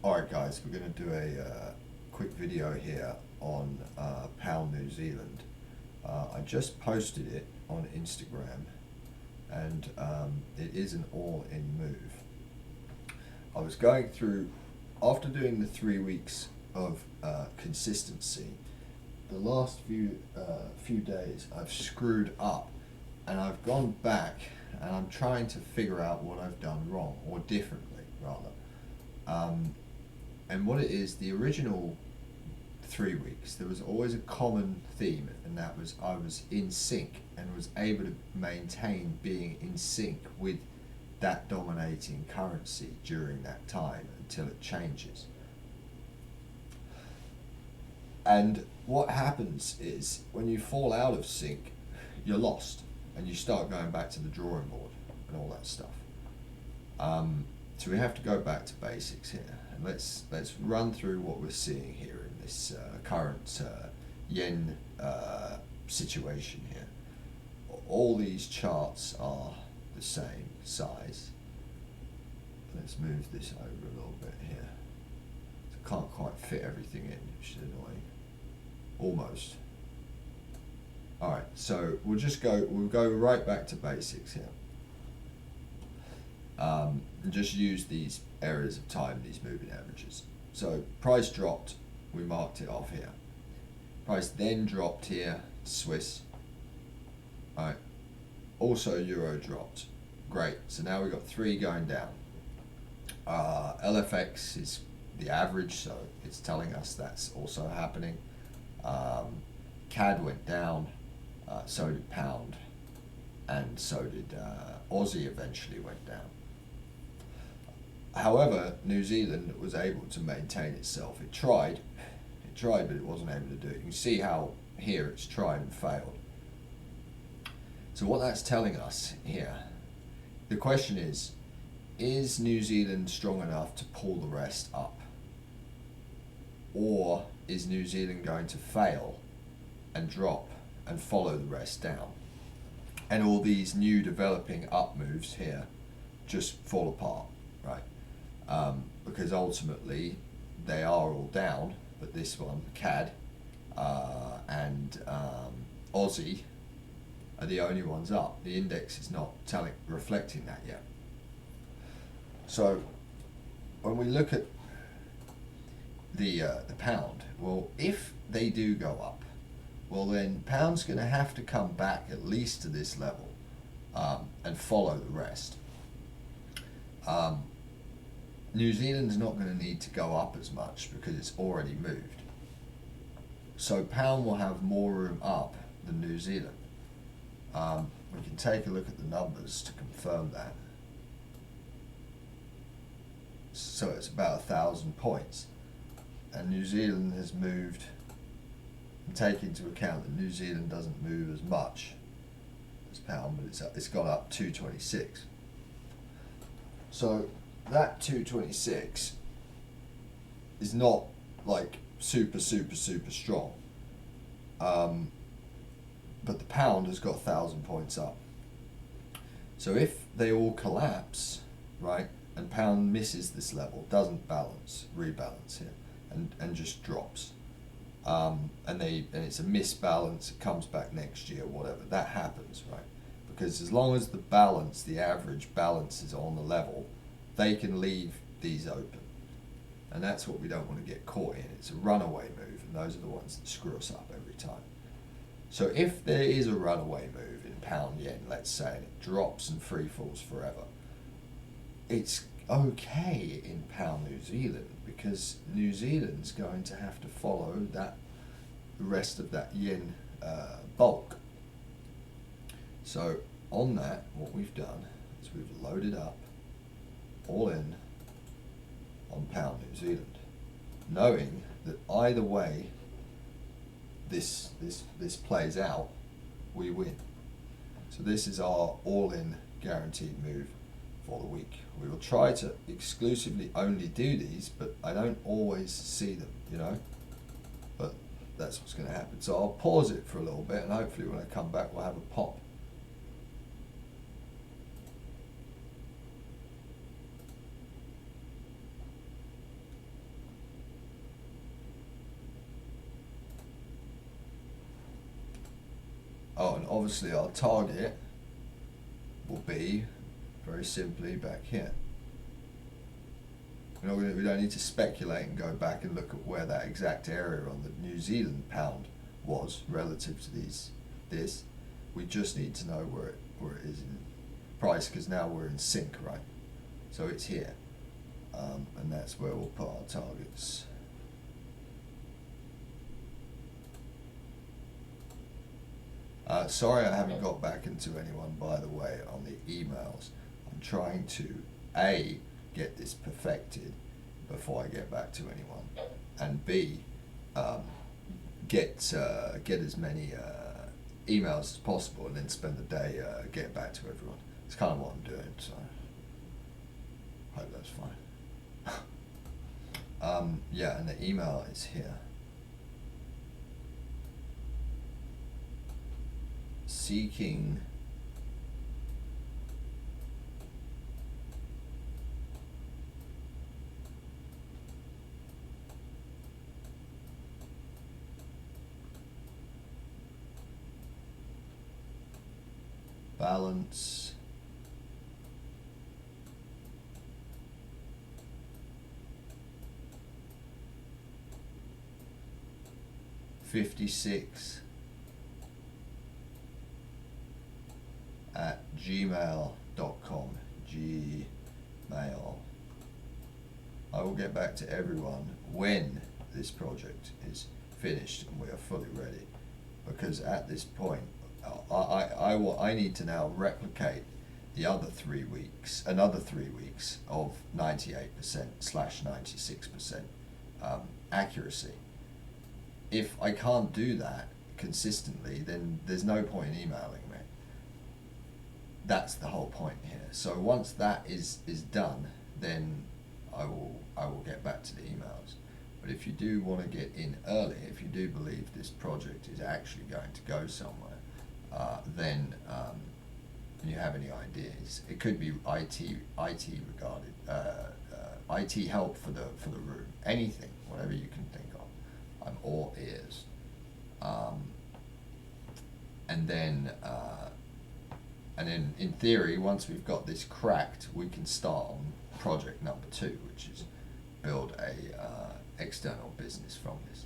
Alright guys, we're going to do a quick video here on pound New Zealand. I just posted it on Instagram and it is an all-in move. I was going through, after doing the 3 weeks of consistency, the last few days I've screwed up and I've gone back and I'm trying to figure out what I've done wrong, or differently rather. And what it is, the original 3 weeks, there was always a common theme, and that was I was in sync and was able to maintain being in sync with that dominating currency during that time until it changes. And what happens is when you fall out of sync, you're lost and you start going back to the drawing board and all that stuff. So we have to go back to basics here, and let's run through what we're seeing here in this current yen situation here. All these charts are the same size. Let's move this over a little bit here. So can't quite fit everything in, which is annoying. Almost. Alright, so we'll go right back to basics here. And just use these areas of time, these moving averages. So price dropped, we marked it off here. Price then dropped here, Swiss. Alright, also Euro dropped. Great, so now we've got 3 going down. LFX is the average, so it's telling us that's also happening. CAD went down, so did pound, and so did Aussie eventually went down. However, New Zealand was able to maintain itself. It tried, but it wasn't able to do it. You can see how here it's tried and failed. So what that's telling us here, the question is New Zealand strong enough to pull the rest up? Or is New Zealand going to fail and drop and follow the rest down? And all these new developing up moves here just fall apart, right? Because ultimately they are all down, but this one, CAD and Aussie, are the only ones up. The index is not reflecting that yet. So when we look at the pound, well, if they do go up, well then pound's going to have to come back at least to this level and follow the rest. New Zealand's not going to need to go up as much because it's already moved. So pound will have more room up than New Zealand. We can take a look at the numbers to confirm that. So it's about 1,000 points. And New Zealand has moved, and take into account that New Zealand doesn't move as much as pound, but it's got up 226. So that 226 is not like super strong, but the pound has got 1,000 points up. So if they all collapse, right, and pound misses this level, doesn't rebalance here, and just drops, and it's a misbalance, it comes back next year, whatever, that happens, right? Because as long as the average balance is on the level, they can leave these open, and that's what we don't want to get caught in. It's a runaway move, and those are the ones that screw us up every time. So if there is a runaway move in pound yen, let's say, and it drops and free falls forever, it's okay in pound New Zealand, because New Zealand's going to have to follow the rest of that yen bulk. So on that, what we've done is we've loaded up all in on pound New Zealand, knowing that either way this plays out, we win. So this is our all-in guaranteed move for the week. We will try to exclusively only do these, but I don't always see them, you know, but that's what's going to happen. So I'll pause it for a little bit, and hopefully when I come back we'll have a pop. Oh, and obviously our target will be very simply back here. We don't need to speculate and go back and look at where that exact area on the New Zealand pound was relative to this. We just need to know where it is in price, because now we're in sync, right? So it's here, and that's where we'll put our targets. Sorry I haven't got back into anyone, by the way, on the emails. I'm trying to A, get this perfected before I get back to anyone, and B, get as many emails as possible, and then spend the day getting back to everyone. It's kind of what I'm doing, so hope that's fine. Yeah, and the email is here. Seeking balance $56 at gmail.com. Gmail. I will get back to everyone when this project is finished and we are fully ready, because at this point I need to now replicate the other 3 weeks, another 3 weeks of 98%/96% accuracy. If I can't do that consistently, then there's no point in emailing me. That's the whole point here. So once that is done, then I will get back to the emails. But if you do want to get in early, if you do believe this project is actually going to go somewhere, then and you have any ideas, it could be IT regarded, IT help for the room, anything, whatever you can think of. I'm all ears. And then in theory, once we've got this cracked, we can start on project number 2, which is build a external business from this.